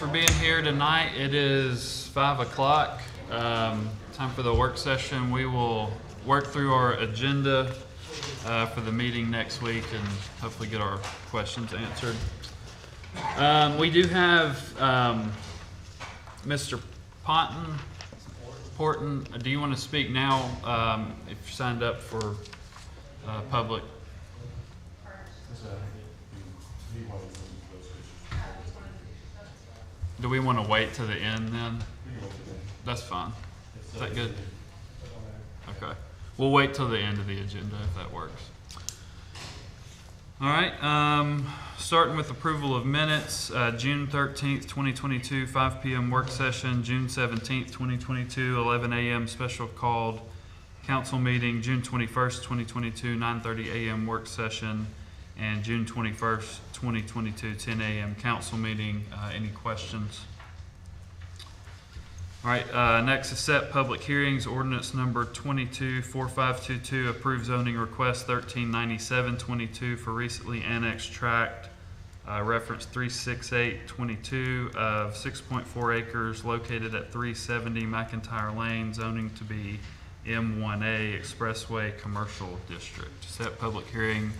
for being here tonight. It is 5 o'clock. Time for the work session. We will work through our agenda for the meeting next week and hopefully get our questions answered. We do have Mr. Porton. Do you want to speak now if you signed up for public? Do we want to wait to the end then? That's fine. Is that good? Okay. We'll wait till the end of the agenda if that works. All right. Starting with approval of minutes, June 13th, 2022, 5 p.m. work session, June 17th, 2022, 11 a.m. special called council meeting, June 21st, 2022, 9:30 a.m. work session, and June 21st, 2022, 10 a.m. council meeting. Any questions? All right, next is set public hearings. Ordinance number 224522, approved zoning request 139722 for recently annexed tract, reference 36822 of 6.4 acres located at 370 McIntyre Lane, zoning to be M1A Expressway Commercial District. Set public hearing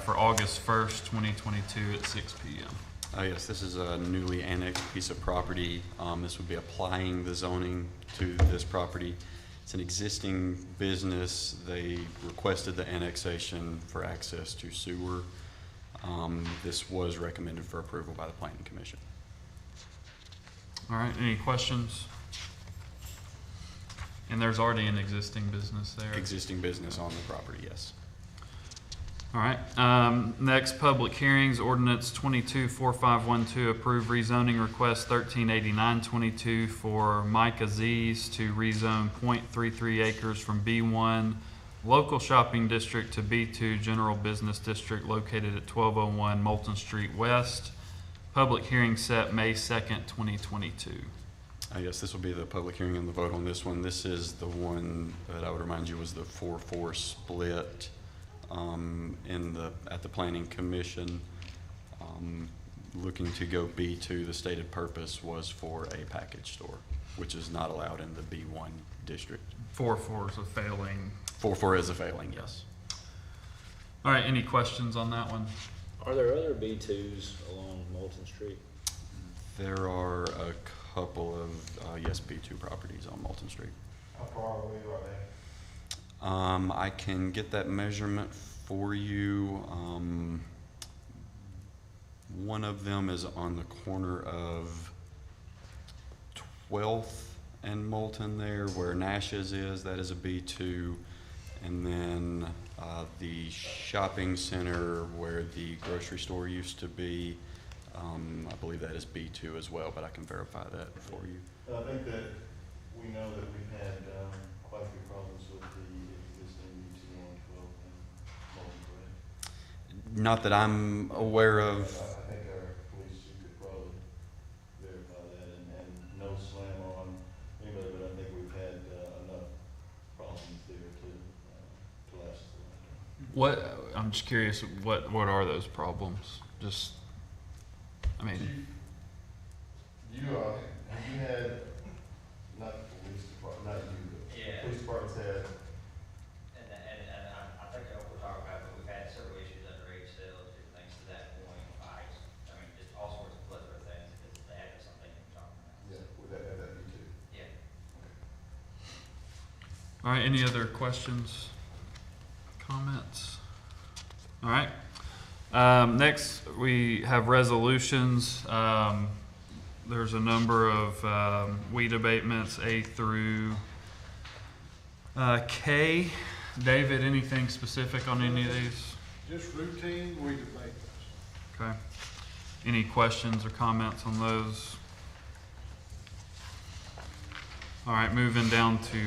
for August 1st, 2022 at 6 p.m. Yes, this is a newly annexed piece of property. This would be applying the zoning to this property. It's an existing business. They requested the annexation for access to sewer. This was recommended for approval by the Planning Commission. All right, any questions? And there's already an existing business there? Existing business on the property, yes. All right, next public hearings, ordinance 224512, approve rezoning request 138922 for Mike Aziz to rezone 0.33 acres from B1 local shopping district to B2 general business district located at 1201 Moulton Street West. Public hearing set May 2nd, 2022. Yes, this will be the public hearing and the vote on this one. This is the one that I would remind you was the 4-4 split at the Planning Commission. Looking to go B2, the stated purpose was for a package store, which is not allowed in the B1 district. 4-4 is a failing. 4-4 is a failing, yes. All right, any questions on that one? Are there other B2s along Moulton Street? There are a couple of, yes, B2 properties on Moulton Street. How far away are they? I can get that measurement for you. One of them is on the corner of 12th and Moulton there, where Nash's is. That is a B2. And then the shopping center where the grocery store used to be, I believe that is B2 as well, but I can verify that for you. I think that we know that we've had quite a few problems with the existing B2 on 12th and Moulton, correct? Not that I'm aware of. I think our police could probably verify that, and no slam on anybody, but I think we've had enough problems there to last the winter. I'm just curious, what are those problems? Just, I mean. Have you had, not the police department, not you, but Yeah. police department's had, And I think we're talking about, but we've had several issues underage sales, different things to that point, fights, I mean, just all sorts of plethora of things, because they have something you're talking about. yeah, would that have that B2? Yeah. All right, any other questions, comments? All right. Next, we have resolutions. There's a number of weed abatements, A through K. David, anything specific on any of these? Just routine weed abatements. Okay. Any questions or comments on those? All right, moving down to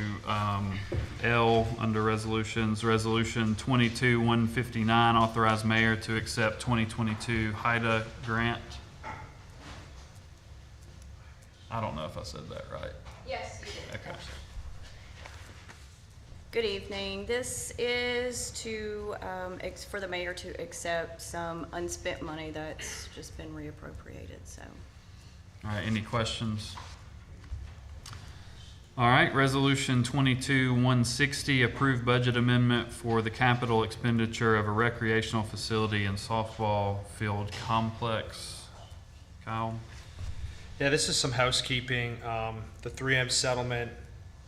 L under resolutions. Resolution 22-159, authorize mayor to accept 2022 HIDA grant. I don't know if I said that right. Yes, you did. Okay. Good evening. This is to, for the mayor to accept some unspent money that's just been reappropriated, so. All right, any questions? All right, Resolution 22-160, approved budget amendment for the capital expenditure of a recreational facility and softball field complex. Kyle? Yeah, this is some housekeeping. The 3M settlement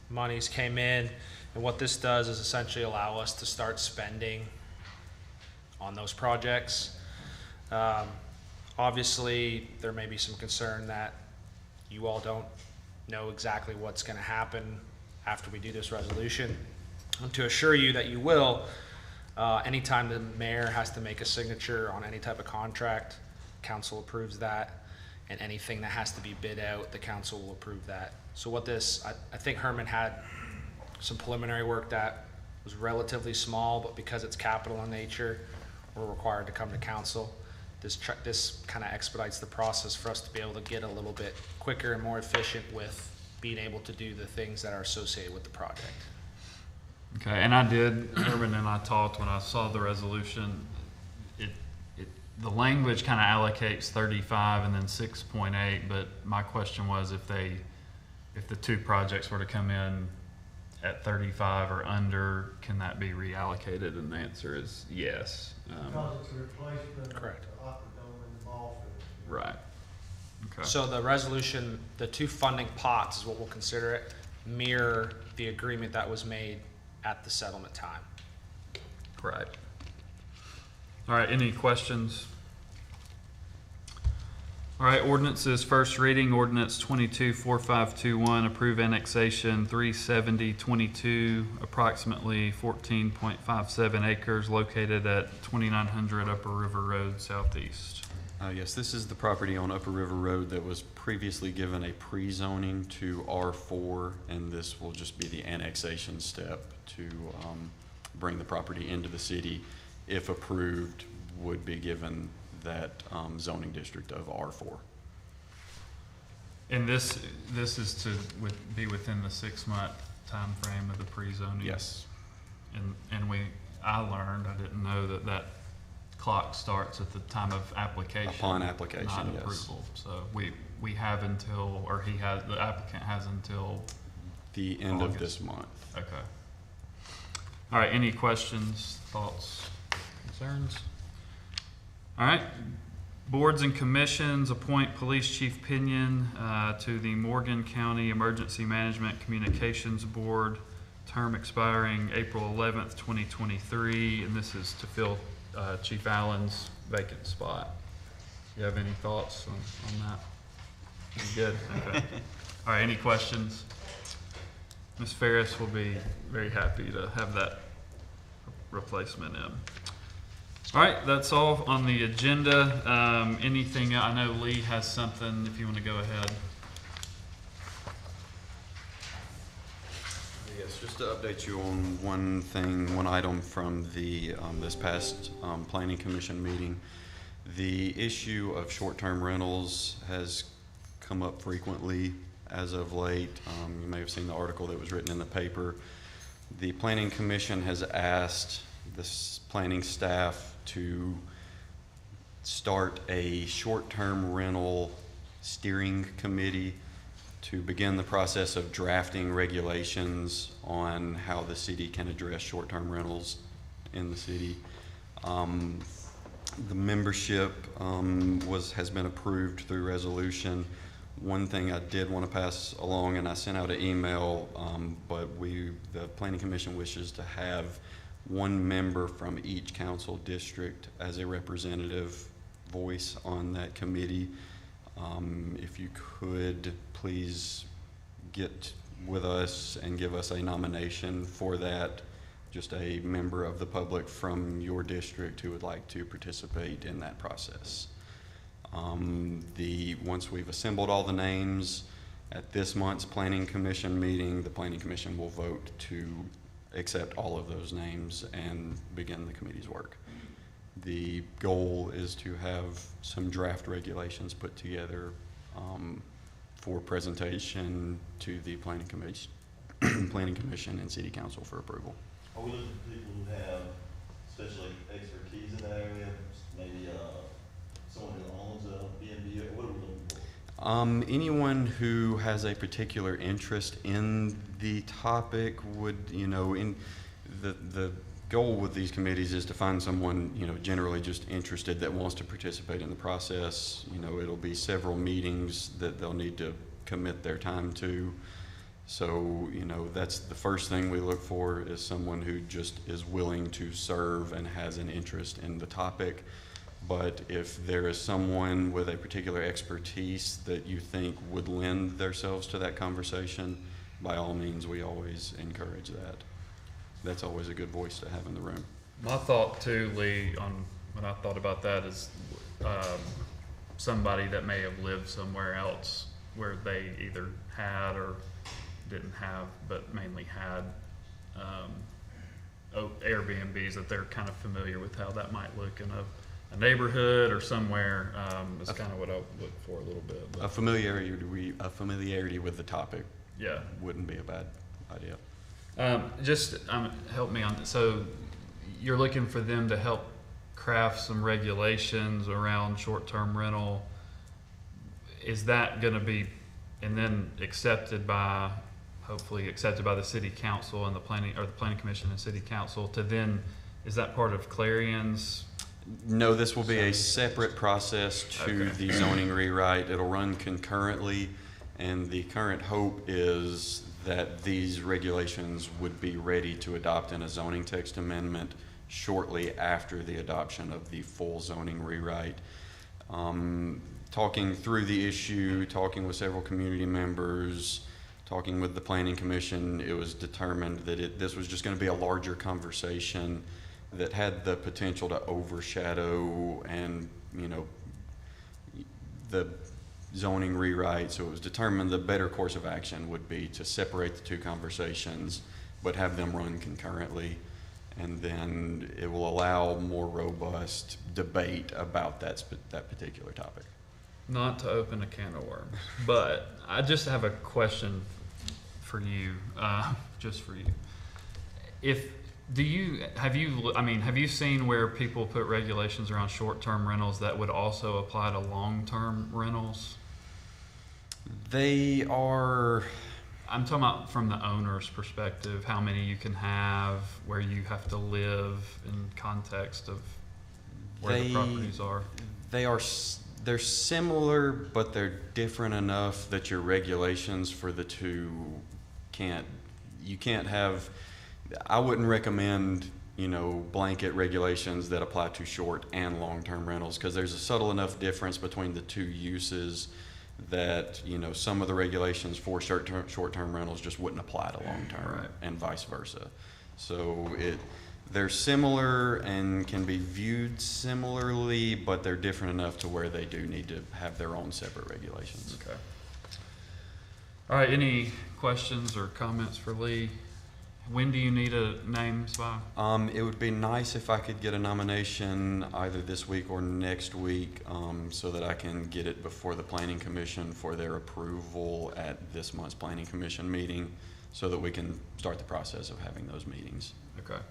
monies came in, and what this does is essentially allow us to start spending on those projects. Obviously, there may be some concern that you all don't know exactly what's going to happen after we do this resolution. And to assure you that you will, anytime the mayor has to make a signature on any type of contract, council approves that, and anything that has to be bid out, the council will approve that. So what this, I think Herman had some preliminary work that was relatively small, but because it's capital in nature, we're required to come to council. This kind of expedites the process for us to be able to get a little bit quicker and more efficient with being able to do the things that are associated with the project. Okay, and I did, Herman and I talked when I saw the resolution. The language kind of allocates 35 and then 6.8, but my question was if the two projects were to come in at 35 or under, can that be reallocated? And the answer is yes. Because it's a replacement of Correct. the Aquadome and the ball field. Right. Okay. So the resolution, the two funding pots is what we'll consider it, mirror the agreement that was made at the settlement time. Right. All right, any questions? All right, ordinances, first reading, ordinance 22-4521, approve annexation 37022, approximately 14.57 acres located at 2900 Upper River Road Southeast. Yes, this is the property on Upper River Road that was previously given a pre-zoning to R4, and this will just be the annexation step to bring the property into the city. If approved, would be given that zoning district of R4. And this is to be within the 6-month time frame of the pre-zoning? Yes. And I learned, I didn't know that clock starts at the time of application. Upon application, not yes. approval. So we have until, or the applicant has until The end of August. this month. Okay. All right, any questions, thoughts, concerns? All right, boards and commissions, appoint Police Chief Pinion to the Morgan County Emergency Management Communications Board, term expiring April 11th, 2023, and this is to fill Chief Allen's vacant spot. You have any thoughts on that? You good? Okay. All right, any questions? Ms. Ferris will be very happy to have that replacement in. All right, that's all on the agenda. Anything, I know Lee has something, if you want to go ahead. Yes, just to update you on one thing, one item from the this past Planning Commission meeting. The issue of short-term rentals has come up frequently as of late. You may have seen the article that was written in the paper. The Planning Commission has asked this planning staff to start a short-term rental steering committee to begin the process of drafting regulations on how the city can address short-term rentals in the city. The membership has been approved through resolution. One thing I did want to pass along, and I sent out an email, but the Planning Commission wishes to have one member from each council district as a representative voice on that committee. If you could please get with us and give us a nomination for that, just a member of the public from your district who would like to participate in that process. Once we've assembled all the names at this month's Planning Commission meeting, the Planning Commission will vote to accept all of those names and begin the committee's work. The goal is to have some draft regulations put together for presentation to the Planning Commission and City Council for approval. Are we looking for people who have especially expertise in that area, maybe someone who owns a B&B, or what are we looking Anyone who has a particular interest in the topic would, in the goal with these committees is to find someone, generally just interested that wants to participate in the process. It'll be several meetings that they'll need to commit their time to. So, that's the first thing we look for is someone who just is willing to serve and has an interest in the topic. But if there is someone with a particular expertise that you think would lend themselves to that conversation, by all means, we always encourage that. That's always a good voice to have in the room. My thought too, Lee, on when I thought about that is somebody that may have lived somewhere else where they either had or didn't have, but mainly had Airbnbs, that they're kind of familiar with how that might look in a neighborhood or somewhere. Is kind of what I look for a little bit. But A familiarity with the topic yeah. wouldn't be a bad idea. Just help me on. So you're looking for them to help craft some regulations around short-term rental. Is that going to be, and then hopefully accepted by the city council and the planning commission and city council to then, is that part of Clarion's? No, this will be a separate process to Okay. the zoning rewrite. It'll run concurrently, and the current hope is that these regulations would be ready to adopt in a zoning text amendment shortly after the adoption of the full zoning rewrite. Talking through the issue, talking with several community members, talking with the planning commission, it was determined that this was just going to be a larger conversation that had the potential to overshadow and, the zoning rewrite. So it was determined the better course of action would be to separate the two conversations, but have them run concurrently. And then it will allow more robust debate about that particular topic. Not to open a can of worms, but I just have a question for you, just for you. Have you seen where people put regulations around short-term rentals that would also apply to long-term rentals? They are, I'm talking about from the owner's perspective, how many you can have, where you have to live in context of where the properties are. they're similar, but they're different enough that your regulations for the two you can't have, I wouldn't recommend, blanket regulations that apply to short and long-term rentals, because there's a subtle enough difference between the two uses that, some of the regulations for short-term rentals just wouldn't apply to long-term, Right. and vice versa. So they're similar and can be viewed similarly, but they're different enough to where they do need to have their own separate regulations. Okay. All right, any questions or comments for Lee? When do you need a name by? It would be nice if I could get a nomination either this week or next week, so that I can get it before the Planning Commission for their approval at this month's Planning Commission meeting, so that we can start the process of having those meetings. Okay.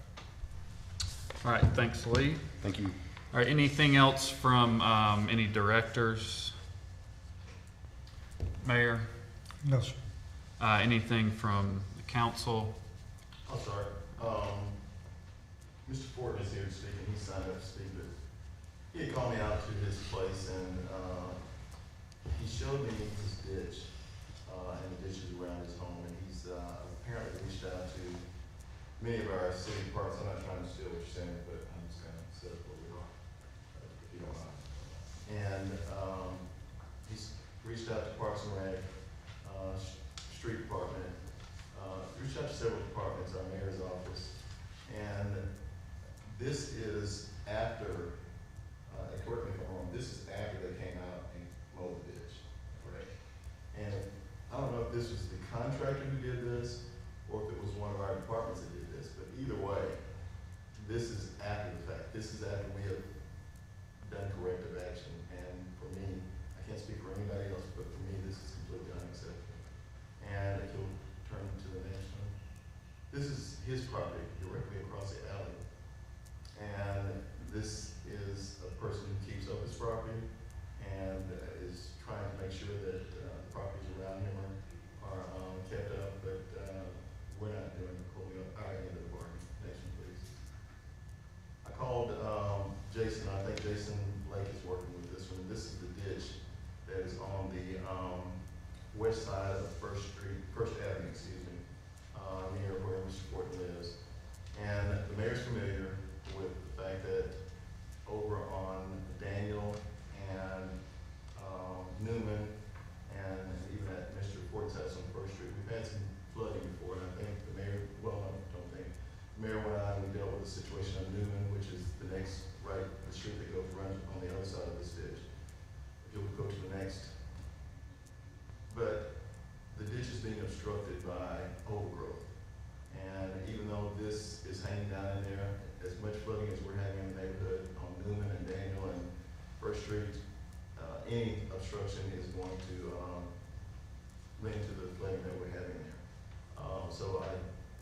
All right, thanks, Lee. Thank you. All right, anything else from any directors? Mayor? No, sir. Anything from the council? I'm sorry. Mr. Ford is here to speak, and he signed up to speak, but he had called me out to his place, and he showed me his ditch, and the ditches around his home, and he's apparently reached out to many of our city parks. I'm not trying to steal what you're saying, but I'm just kind of set up where we are, if you don't mind. And he's reached out to Parks and Rec, Street Department, reached out to several departments, our mayor's office, and this is after, correct me if I'm wrong, this is after they came out and mowed the ditch, correct? And I don't know if this was the contractor who did this, or if it was one of our departments that did this, but either way, this is after the fact. This is after we have done corrective action, and for me, I can't speak for anybody else, but for me, this is completely unacceptable. And if you'll turn to the next one, this is his property directly across the alley. And this is a person who keeps up his property and is trying to make sure that Jason, I think Jason Lake is working with this one. This is the ditch that is on the, west side of First Avenue, near where Mr. Fortin lives. And the mayor's familiar with the fact that over on Daniel and, Newman, and even at Mr. Fortin's house on First Street, we've had some flooding before, and I think the mayor, well, I don't think, the mayor went out and we dealt with the situation on Newman, which is the next, right, the street that goes around on the other side of this ditch. If you'll go to the next. But the ditch is being obstructed by overgrowth. And even though this is hanging down in there, as much flooding as we're having in the neighborhood on Newman and Daniel and First Street, any obstruction is going to link to the flooding that we're having there. So I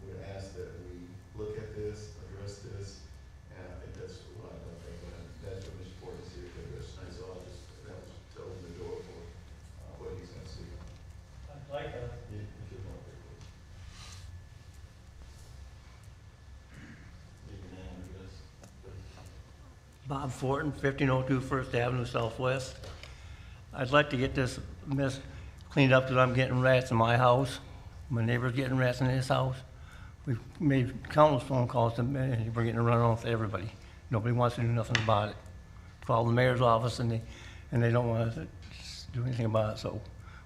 would ask that we look at this, address this, and I think that's what I think, that's what Mr. Porter is here to address tonight. So I'll just, that was to open the door for what he's going to see. I'd like a, You should want to please. You can address, please. Bob Fortin, 1502 First Avenue Southwest. I'd like to get this mess cleaned up because I'm getting rats in my house. My neighbor's getting rats in his house. We've made countless phone calls to me, and we're getting run off to everybody. Nobody wants to do nothing about it. Called the mayor's office and they don't want to do anything about it, so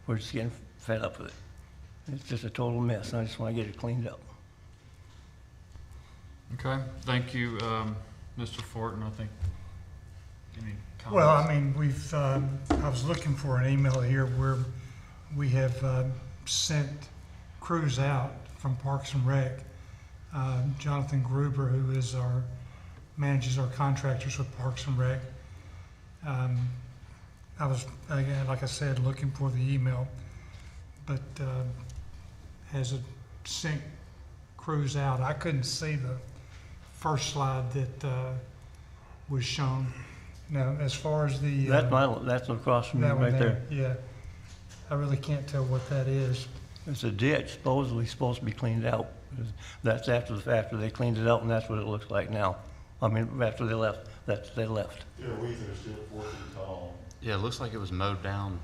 we're just getting fed up with it. It's just a total mess, and I just want to get it cleaned up. Okay, thank you, Mr. Fortin, I think. Any comments? well, I mean, we've, I was looking for an email here where we have sent crews out from Parks and Rec. Jonathan Gruber, who is manages our contractors with Parks and Rec. I was, again, like I said, looking for the email, but has sent crews out. I couldn't see the first slide that was shown. Now, as far as the That's across from me that one right there. yeah, I really can't tell what that is. It's a ditch, supposedly supposed to be cleaned out. That's after the fact, they cleaned it out, and that's what it looks like now. I mean, after they left, they left. Yeah, weeds that are still 4 feet tall. Yeah, it looks like it was mowed down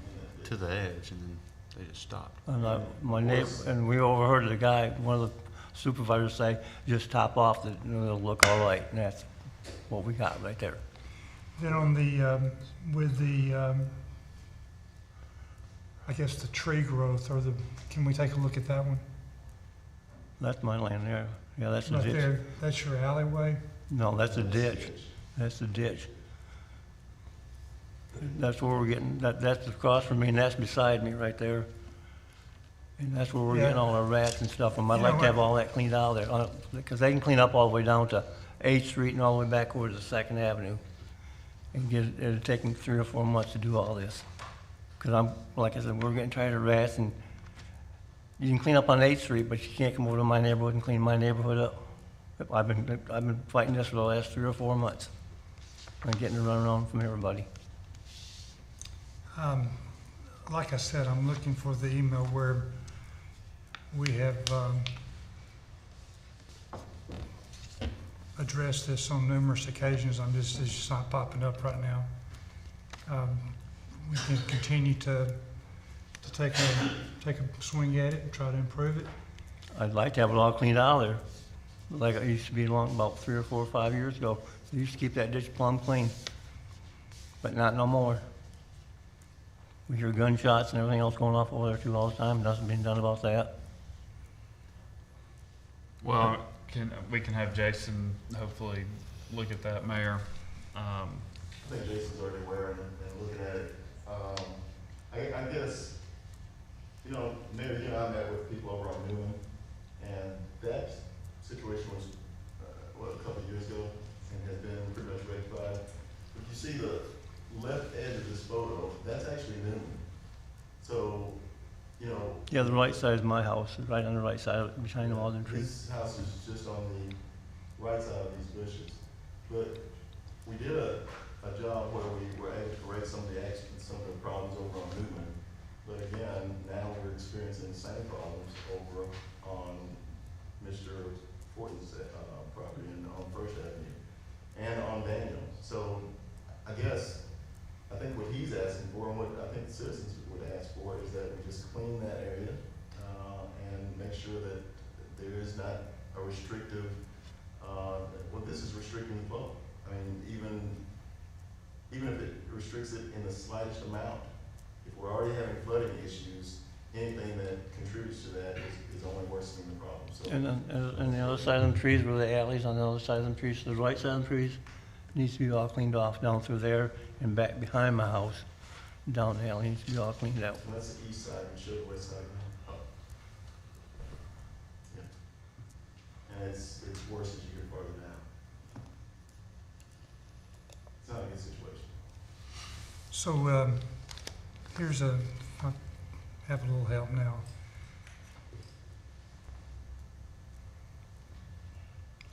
to the edge and then they just stopped. And my neighbor, and we overheard the guy, one of the supervisors say, just top off, it'll look all right, and that's what we got right there. Then on the, with the, I guess the tree growth, or can we take a look at that one? That's my land there. Yeah, that's a Right ditch. there, that's your alleyway? No, that's a ditch. That's the ditch. That's where we're getting, that's across from me, and that's beside me right there. And that's where we're getting Yeah. all our rats and stuff from. I'd You like know to have what? all that cleaned out of there, because they can clean up all the way down to 8th Street and all the way back over to 2nd Avenue. And it'll take them 3 or 4 months to do all this. Because like I said, we're getting tired of rats, and you can clean up on 8th Street, but you can't come over to my neighborhood and clean my neighborhood up. I've been fighting this for the last 3 or 4 months. I'm getting a runaround from everybody. Like I said, I'm looking for the email where we have addressed this on numerous occasions. It's just not popping up right now. We can continue to take a swing at it and try to improve it. I'd like to have it all cleaned out of there, like it used to be about 3 or 4 or 5 years ago. We used to keep that ditch plumb clean, but not no more. We hear gunshots and everything else going off over there too all the time. Nothing being done about that. Well, we can have Jason hopefully look at that, Mayor. I think Jason's already aware and looking at it. I guess, you know, Mayor, you and I met with people over on Newman, and that situation was, a couple of years ago, and has been pretty much rectified. But you see the left edge of this photo, that's actually Newman. So, you know. Yeah, the right side is my house, right on the right side, behind the alder tree. This house is just on the right side of these bushes. But we did a job where we were able to correct some of the problems over on Newman. But again, now we're experiencing the same problems over on Mr. Fortin's property and on First Avenue and on Daniel. So for, and what I think the citizens would ask for, is that we just clean that area, and make sure that there is not a restrictive, well, this is restricting the flow. I mean, even if it restricts it in the slightest amount, if we're already having flooding issues, anything that contributes to that is only worsening the problem, so. And the other side of them trees, where the alleys on the other side of them trees, the right side of them trees, needs to be all cleaned off down through there and back behind my house. Down the alley needs to be all cleaned out. And that's the east side, and show the west side now. Up. Yeah. And it's worse as you get farther down. It's not a good situation. So, I have a little help now.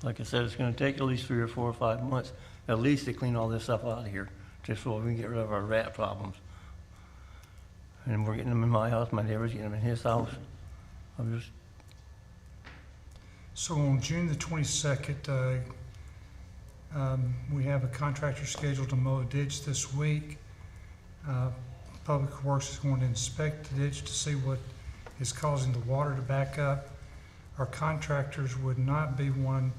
Like I said, it's gonna take at least 3 or 4 or 5 months, at least to clean all this stuff out of here, just so we can get rid of our rat problems. And we're getting them in my house, my neighbor's getting them in his house. I'm just, So on June the 22nd, we have a contractor scheduled to mow a ditch this week. Public Works is going to inspect the ditch to see what is causing the water to back up. Our contractors would not be one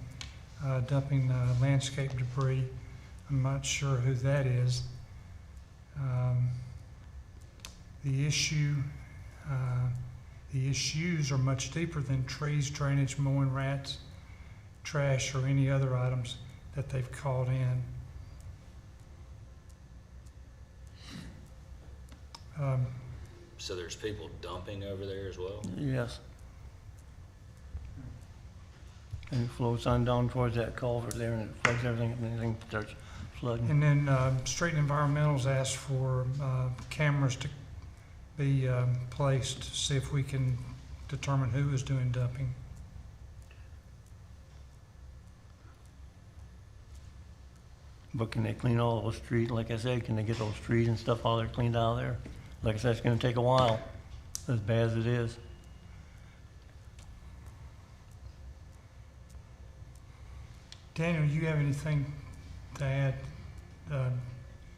dumping landscape debris. I'm not sure who that is. The issues are much deeper than trees, drainage, mowing, rats, trash, or any other items that they've called in. So there's people dumping over there as well? yes. And it flows on down towards that culvert there, and it floods everything, and everything starts flooding. And then Street and Environmental's asked for cameras to be placed to see if we can determine who is doing dumping. But can they clean all those trees, like I said, can they get those trees and stuff all there cleaned out of there? Like I said, it's gonna take a while, as bad as it is. Daniel, you have anything to add,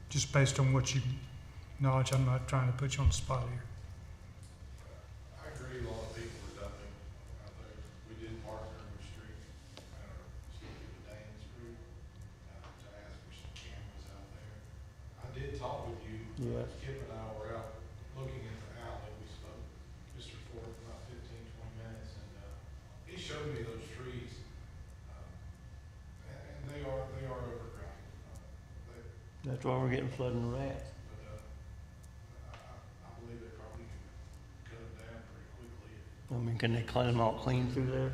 just based on what you knowledge? I'm not trying to put you on the spot here. I agree, a lot of people are dumping out there. We did partner with Street, the Dane Street, to ask for some cameras out there. I did talk with you. Yes. Kip and I were out looking at the alley. We spoke just for about 15, 20 minutes, and he showed me those trees. And they are overgrown. That's why we're getting flooding the rats. But I believe they probably could cut them down pretty quickly. I mean, can they clean them out clean through there?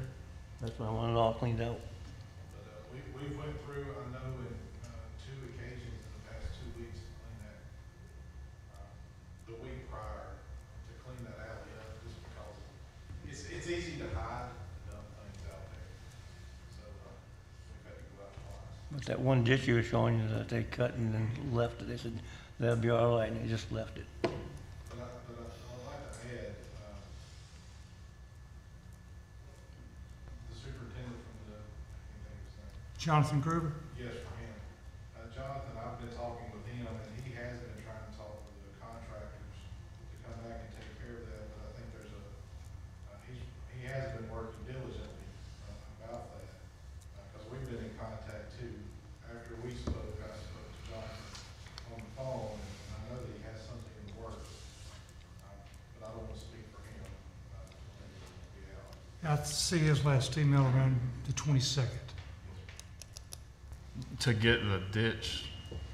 That's why I want it all cleaned out. But we went through, I know, in 2 occasions in the past 2 weeks to clean that, the week prior, to clean that alley up, just because it's easy to hide the dumb things out there. So we've had to go out twice. But that one ditch you were showing you that they cut and then left it, they said, that'll be all right, and they just left it. But I'd like to add, the superintendent from the, I can't think of his name. Jonathan Gruber? Yes, for him. Jonathan, I've been talking with him, and he has been trying to talk with the contractors to come back and take care of that, but I think there's he has been working diligently about that, because we've been in contact too. After we spoke, I spoke to Jonathan on the phone, and I know that he has something in the works, but I don't want to speak for him. I see his last email around the 22nd. To get the ditch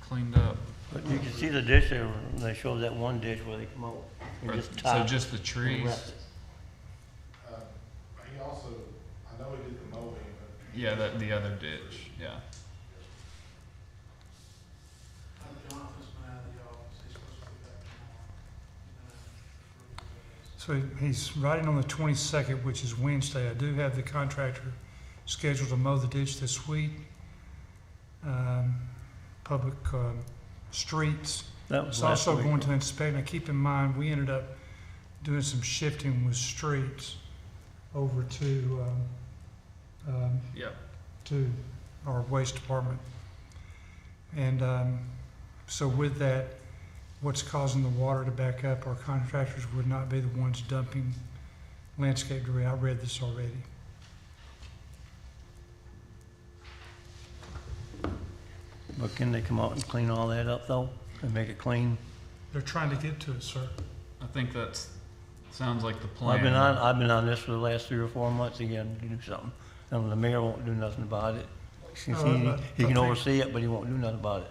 cleaned up? But you can see the ditch there, they showed that one ditch where they come out and just So top. just the and trees? left it. He also, I know he did the mowing, but. Yeah, the other ditch, yeah. Jonathan's been out of the office, he's supposed to be back tomorrow. So he's writing on the 22nd, which is Wednesday. I do have the contractor scheduled to mow the ditch this week. Public streets. That was It's last also week. going to inspect. Now, keep in mind, we ended up doing some shifting with streets over to Yep. to our waste department. And so with that, what's causing the water to back up. Our contractors would not be the ones dumping landscape debris. I read this already. But can they come out and clean all that up though, and make it clean? They're trying to get to it, sir. I think that's, sounds like the Well, plan. I've been on this for the last 3 or 4 months again to do something. And the mayor won't do nothing about it. He can oversee it, but he won't do nothing about it.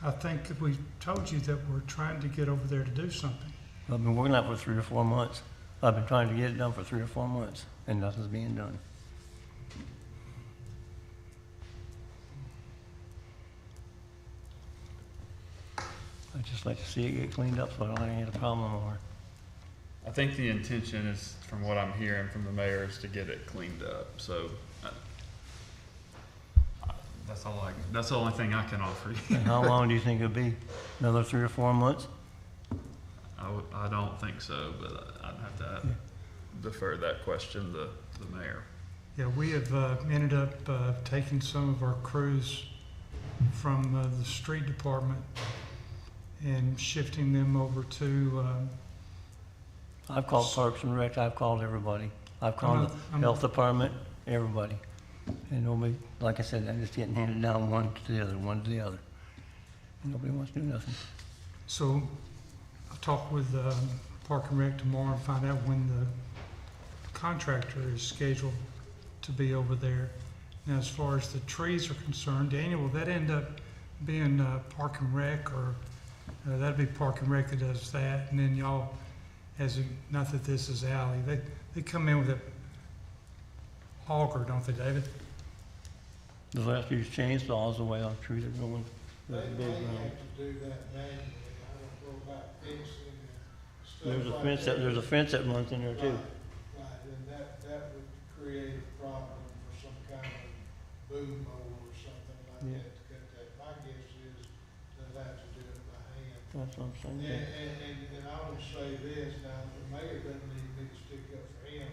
I think we told you that we're trying to get over there to do something. I've been working on it for 3 or 4 months. I've been trying to get it done for 3 or 4 months, and nothing's being done. I'd just like to see it get cleaned up so I don't have a problem more. I think the intention is, from what I'm hearing from the mayor, is to get it cleaned up, so. That's the only thing I can offer you. And how long do you think it'll be? Another 3 or 4 months? I don't think so, but I'd have to defer that question to the mayor. Yeah, we have ended up taking some of our crews from the street department and shifting them over to, I've called Parks and Rec, I've called everybody. I've called the health department, everybody. And nobody, like I said, I'm just getting handed down one to the other, one to the other. And nobody wants to do nothing. so I'll talk with Park and Rec tomorrow and find out when the contractor is scheduled to be over there. Now, as far as the trees are concerned, Daniel, will that end up being Park and Rec, or that'd be Park and Rec that does that, and then y'all, not that this is alley, they come in with a auger, don't they, David? The last use chainsaws the way our trees are going. They That's may big have round. to do that manually. I don't know about fencing and stuff There's a like fence that. there's a fence that runs in there too. Right, and that would create a problem for some kind of boom mower or something like Yeah. that to cut that. My guess is they'll have to do it by hand. That's what I'm saying. And I would say this, now, the mayor doesn't need me to stick up for him,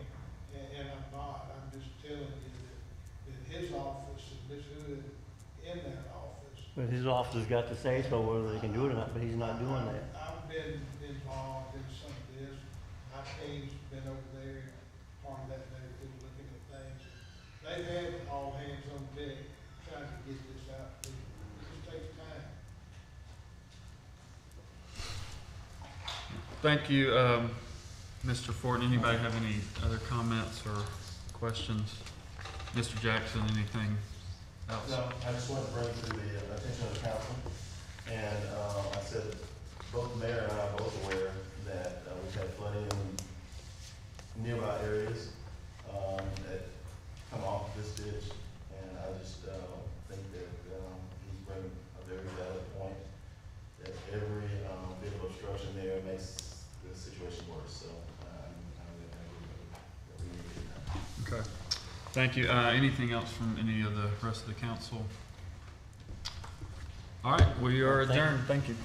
and I'm not, I'm just telling you that his office and Ms. Hood in that office. But his office has got to say so whether they can do it or not, but he's not doing that. I've been involved in some of this, my team's been over there, part of that neighborhood, looking at things. They've had all hands on deck, trying to get this out, it just takes time. Thank you, Mr. Ford. Anybody have any other comments or questions? Mr. Jackson, anything else? No, I just want to bring to the attention of the council, and I said, both the mayor and I are both aware that we've had flooding in nearby areas that come off this ditch, and I just think that he's bringing a very valid point, that every bit of obstruction there makes the situation worse, so I'm that we need to get that. Okay. Thank you. Anything else from any of the rest of the council? All right, we are Thank you. adjourned. Thank you.